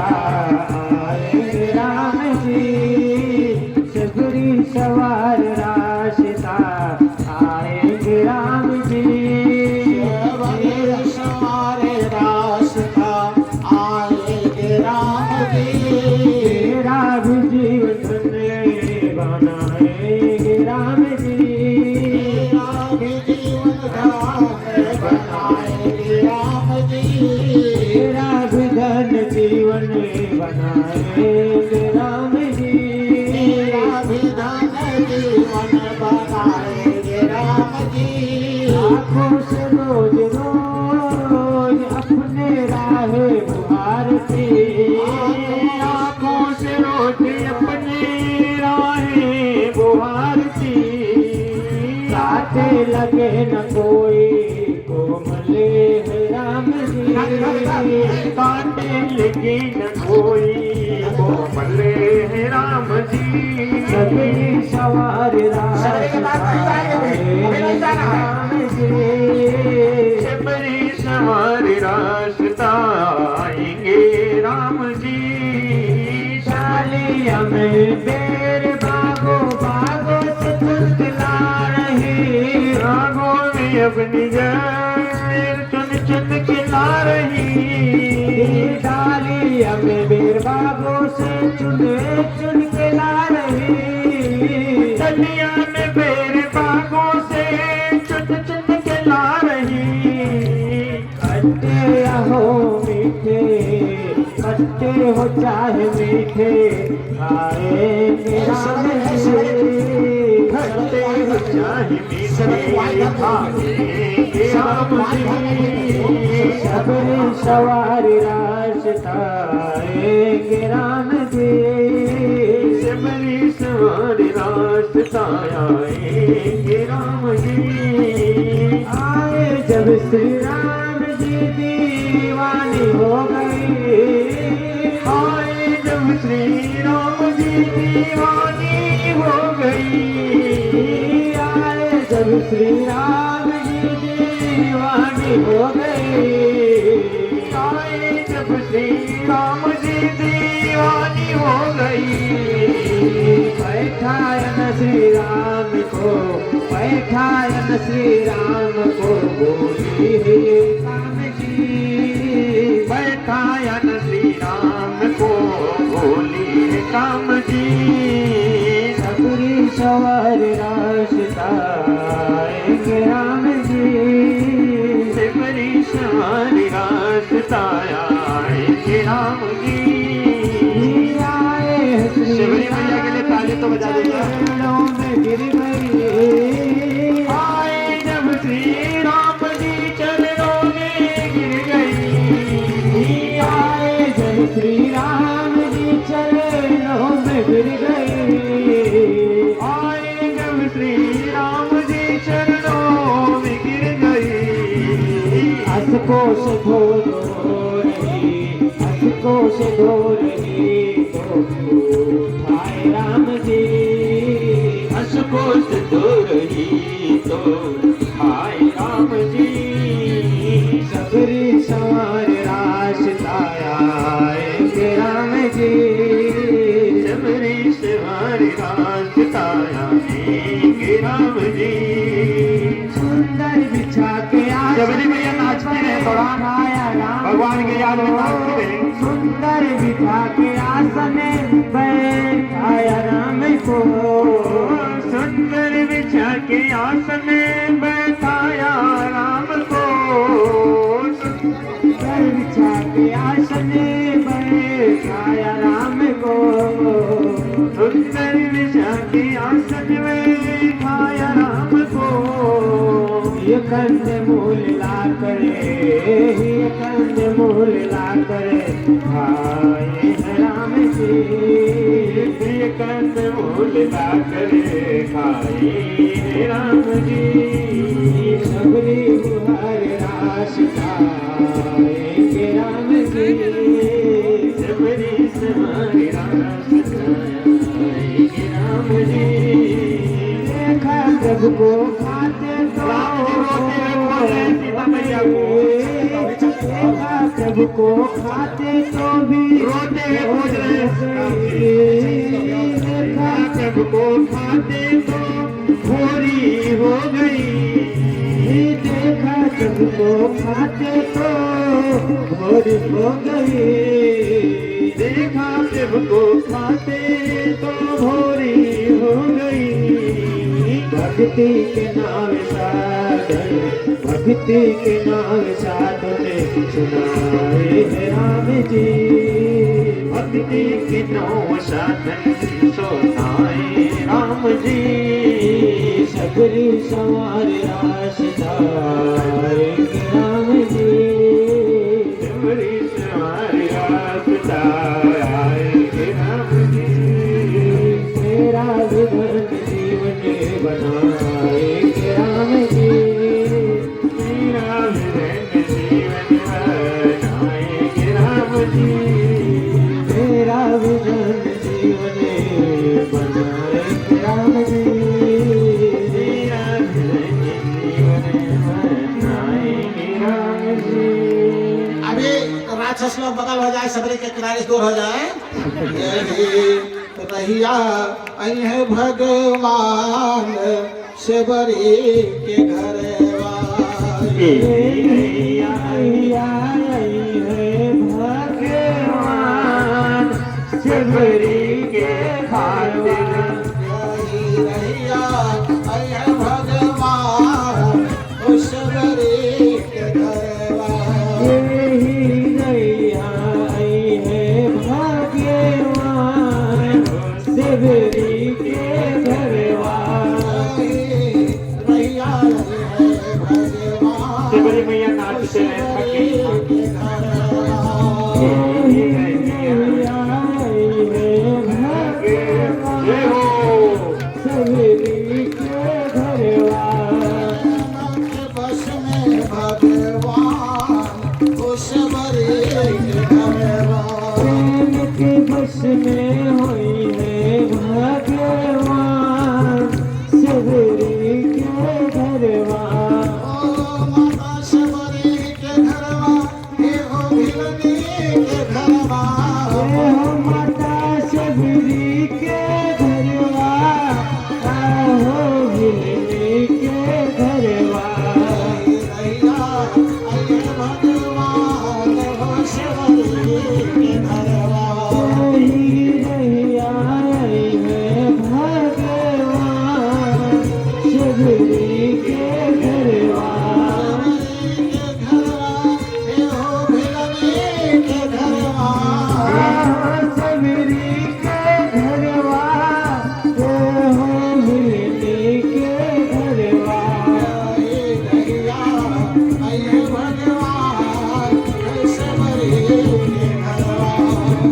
रास्ता आएंगे राम जी, सबरी सवार रास्ता आएंगे राम जी, सबरी सवार रास्ता आएंगे राम जी, तेरा भी जीवन बनाएंगे राम जी, तेरा भी जीवन बनाएंगे राम जी, तेरा भी धन जीवन बनाएंगे राम जी, तेरा भी धन जीवन बनाएंगे राम जी, आँखों से रोज रोज अपने राह बुहारती, आँखों से रोज अपने राह बुहारती, काटे लगे न कोई कोमले है राम जी, काटे लगे न कोई कोमले है राम जी, सभी सवार राम जी, सबरी सवार रास्ता आएंगे राम जी, शालिया में बेर भागो भागो से तुतला रही, भागो में अपनी जैर चुन चुन खिला रही, डालिया में बेर भागो से चुन चुन खिला रही, डालिया में बेर भागो से चुन चुन खिला रही, खट्टे हो मीठे खट्टे हो चाहे मीठे खाएंगे राम जी, खट्टे हो चाहे मीठे खाएंगे राम जी, सबरी सवारी रास्ता आएंगे राम जी, सबरी सवारी रास्ता आएंगे राम जी, आए जब श्री राम जी दीवानी हो गई, आए जब श्री राम जी दीवानी हो गई, आए जब श्री राम जी दीवानी हो गई, आए जब श्री राम जी दीवानी हो गई, बैठाया न श्री राम को, बैठाया न श्री राम को बोली है काम जी, बैठाया न श्री राम को बोली है काम जी, सबरी सवार रास्ता आएंगे राम जी, सबरी सवार रास्ता आएंगे राम जी, आए शिवरी मैया के लिए ताली तो बजा देगा। चरणों में गिर गई, आए जब श्री राम जी चरणों में गिर गई, आए जब श्री राम जी चरणों में गिर गई, आए जब श्री राम जी चरणों में गिर गई, अशकों से धो रही, अशकों से धो रही तो उठाए राम जी, अशकों से धो रही तो उठाए राम जी, सबरी सवार रास्ता आएंगे राम जी, सबरी सवार रास्ता आएंगे राम जी, सुंदर बिछा के जबरी मैया नाचते हैं थोड़ा आया राम भगवान के याद में नाचते हैं। सुंदर बिछा के आसन बैठाया राम को, सुंदर बिछा के आसन बैठाया राम को, सुंदर बिछा के आसन बैठाया राम को, सुंदर बिछा के आसन बैठाया राम को, ये कंद मूल ला करे, ये कंद मूल ला करे खाए राम जी, ये कंद मूल ला करे खाए राम जी, सबरी बुहार रास्ता आएंगे राम जी, सबरी सवार रास्ता आएंगे राम जी, देखा जब को खाते तो देखा प्रभु सबको खाते तो भी रोते हैं खोज रहे देखा सबको खाते तो भोरी हो गई देखा सबको खाते तो भोरी हो गई देखा सबको खाते तो भोरी हो गई भक्ति के नाम साधन भक्ति के नाम साधन सुनाए हैं राम जी भक्ति के नाम साधन सुनाए राम जी सबरी सवार रास्ता राम जी सबरी सवार रास्ता राम जी तेरा विधन जीवन बनाए राम जी तेरा विधन जीवन बनाए राम जी तेरा विधन जीवन बनाए राम जी तेरा विधन जीवन बनाए राम जी अभी राक्षस लोग बगल हो जाए सबरी के किनारे दूर हो जाए यही रहिया आई है भगवान सबरी के घर भगवान सबरी के खातिर रहिया आई है भगवान सबरी के घर यही नैया आई है भाग्यवान सबरी के घरवा शिवरी मैया नाचते हैं थके यही नैया आई है भाग्यवान सबरी के घरवा बस में भगवान सबरी के घरवा प्रेम के बस में हुई है भगवान सबरी के घरवा माता सबरी के घरवा हे हो भिलनी के घरवा हो माता सबरी के घरवा हो भिलनी के घरवा रैया आये भगवान हो सबरी के घरवा यही रैया आई है भगवान सबरी के घरवा सबरी के घरवा हो भिलनी के घरवा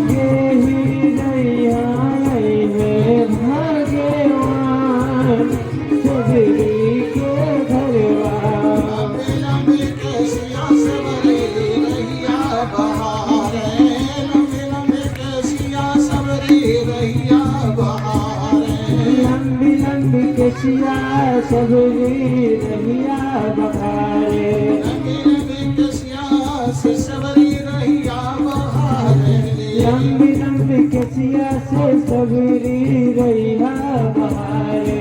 यही नैया आई है भगवान सबरी के घरवा लंबी लंबी केसिया सबरी रहिया बहारे लंबी लंबी केसिया से सबरी रहिया बहारे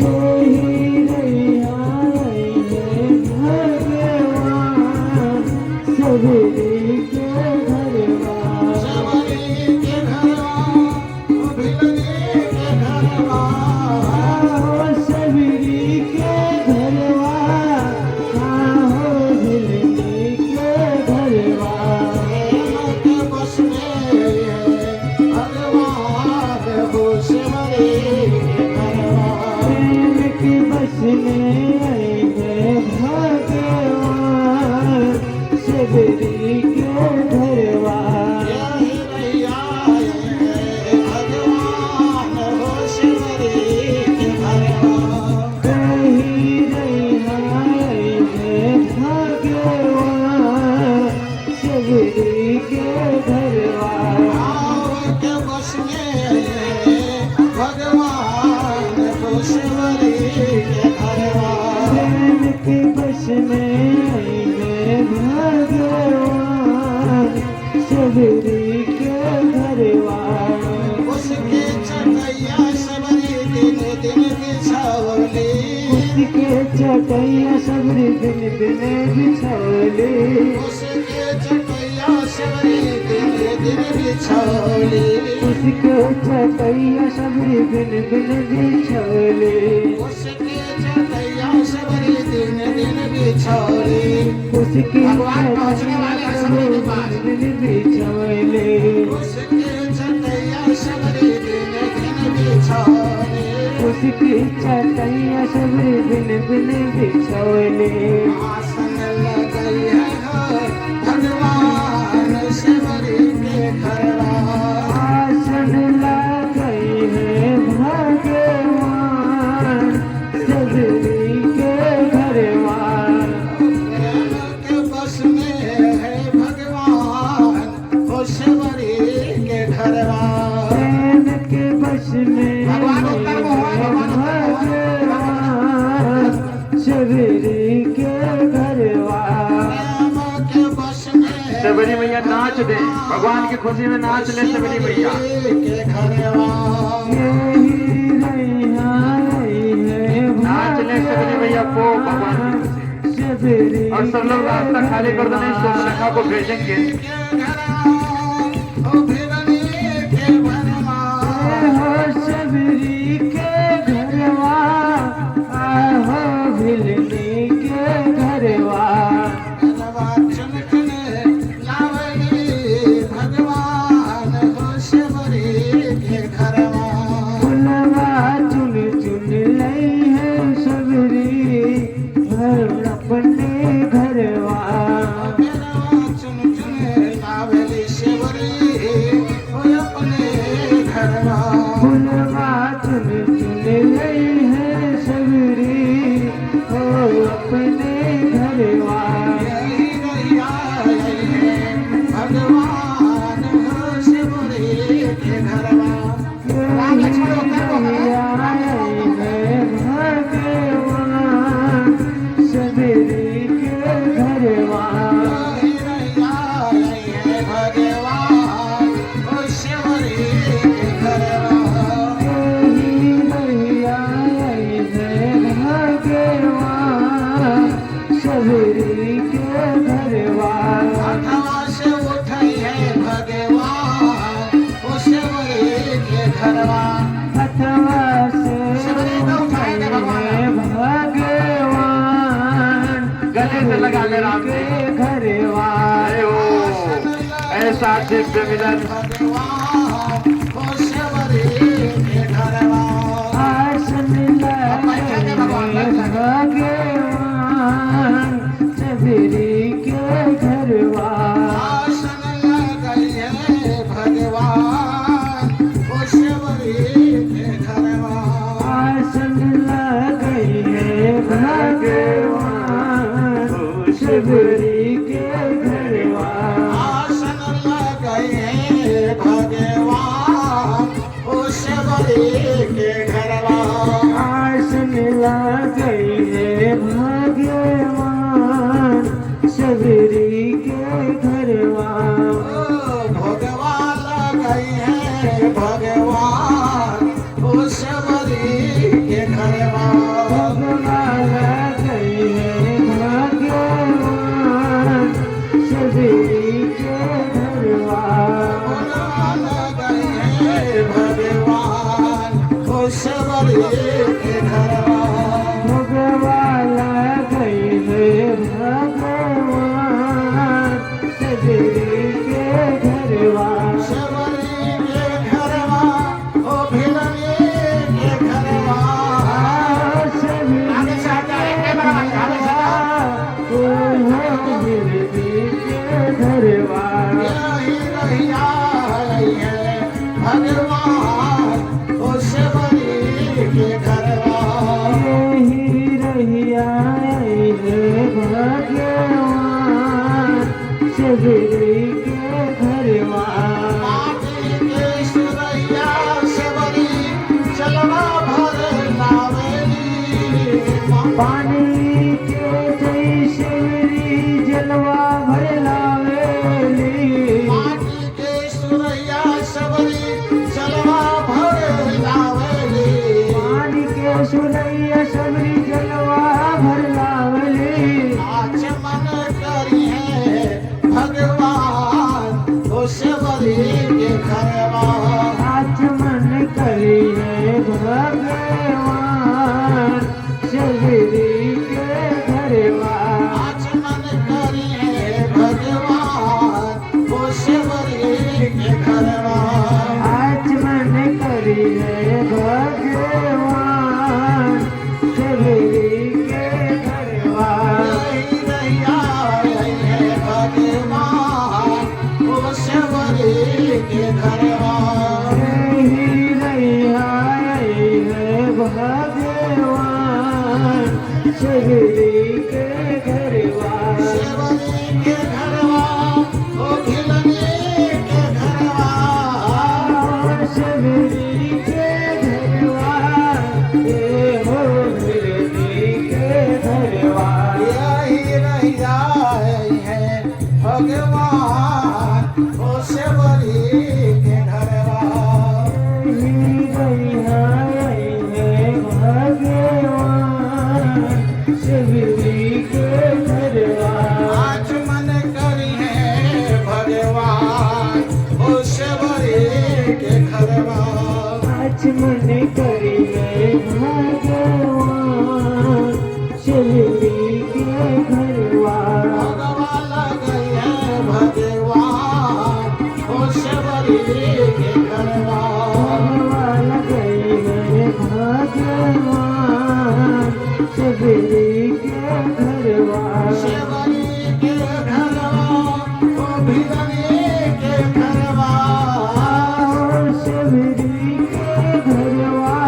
यही रैया आई है भगवान सबरी के घरवा सबरी के घरवा हो भिलनी के घरवा प्रेम की बस में आई है भगवान सबरी के घरवा यही रैया आई है भगवान सबरी के घरवा भगवान प्रेम के बस में आए भगवान सबरी के घरवान उसके चटैया सबरी दिन दिन बिछावली उसके चटैया सबरी दिन दिन बिछौले उसके चटैया सबरी दिन दिन बिछावली उसके चटैया सबरी दिन दिन बिछौले उसके चटैया सबरी दिन दिन बिछावली उसके भगवान पहुंचने वाले हैं सबरी के पास। दिन बिछौले उसके चटैया सबरी दिन दिन बिछावली उसकी चटैया सबरी दिन दिन बिछौले आसन लगाई है भगवान सबरी के घरवा आसन लगाई है भगवान सबरी के घरवान प्रेम के बस में है भगवान ओ सबरी के घरवा प्रेम के बस में भगवान उत्तर में हुआ, भगवान भगवान सबरी के घरवान प्रेम के बस में सबरी मैया नाच दे, भगवान की खुशी में नाच ले सबरी मैया। के घरवा यही रैया है नाच ले सबरी मैया को भगवान की खुशी। सबरी और सब लोग रास्ता खाली कर दो, नहीं तो शिखा को भेजेंगे। के घरवा ओ भिरनी के बनवा हो सबरी के घरवा आहो भिलनी के घरवा घरवा चुनचुने लावली भगवान हो सबरी के घरवा फुलवा चुन चुन लई है सबरी घर अपने घरवा घरवा चुनचुने लावली सबरी हो अपने घरवा फुलवा चुन चुन लई है सबरी हो अपने घरवा यही रैया है भगवान हो सबरी के घरवा राम लक्ष्मण उत्तर को भगवान सबरी के घरवा यही रैया है भगवान हो सबरी के घरवा सबरी के घरवा हथवा से उठाई है भगवान हो सबरी के घरवा हथवा से सबरी में उठाएंगे भगवान भगवान गले से लगा ले राम के जी। घरवा अरे ओ ऐसा दिव्य मिलन भगवान हो सबरी के घरवा आसन लगाए भगवान सबरी के घरवा आसन लगाई है भगवान हो सबरी के घरवा आसन लगाई है भगवान सबरी के घरवा आसन लगाई है भगवान हो सबरी के घरवा आसन लगाई है भगवान सबरी के घरवा भगवान लगाई है भगवान हो सबरी के घरवा भगवान लगाई है भगवान सबरी के घरवा भगवान लगाई है भगवान हो सबरी के घरवा भगवान लगाई है भगवान सबरी के घरवा सबरी के घरवा ओ भिलनी के घरवा आगे से हट जाए, कैमरा बंद, आगे से घरवा यही रहिया है भगवान हो सबरी के घरवा यही रहिया है भगवान सबरी के घरवा माटी के सुरैया सबरी चलवा भर लावेली पानी शिवरी के घरवा सेवरी के घरवा ओ भिलनी के घरवा शिवरी के घरवा ए हो भिलनी के घरवा यही रहिया है भगवान ओ सेवरी के घरवा शिवरी के घरवा आज मन करी है भगवान ओ सेवरी के घरवा आज मन करिए भगवान शिवरी के घरवा भगवान लगे है भगवान ओ सेवरी के घरवा भगवान गए हैं भगवान शिवरी के घरवा सेवरी के घरवा ओ भिलनी के घरवा शिवरी के घरवा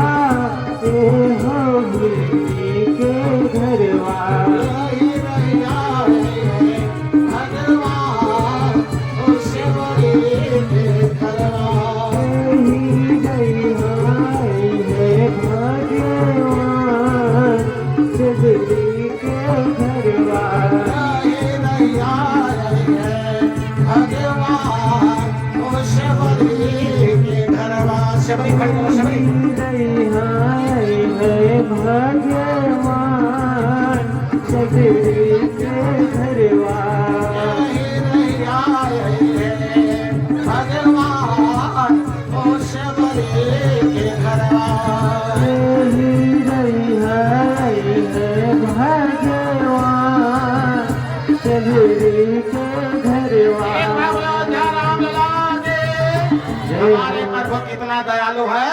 ए हो भिलनी के घरवा यही रहिया है भगवान ओ सेवरी के घरवा शिवरी के घरवा यही रहिया है भगवान ओ सेवरी के घरवा सेवरी खड़ी करो सेवरी भगवान शिवरी के घरवा यही रहिया है भगवान ओ सेवरी के घरवा भगवान शिवरी के घरवा हमारे प्रभु कितना दयालु है।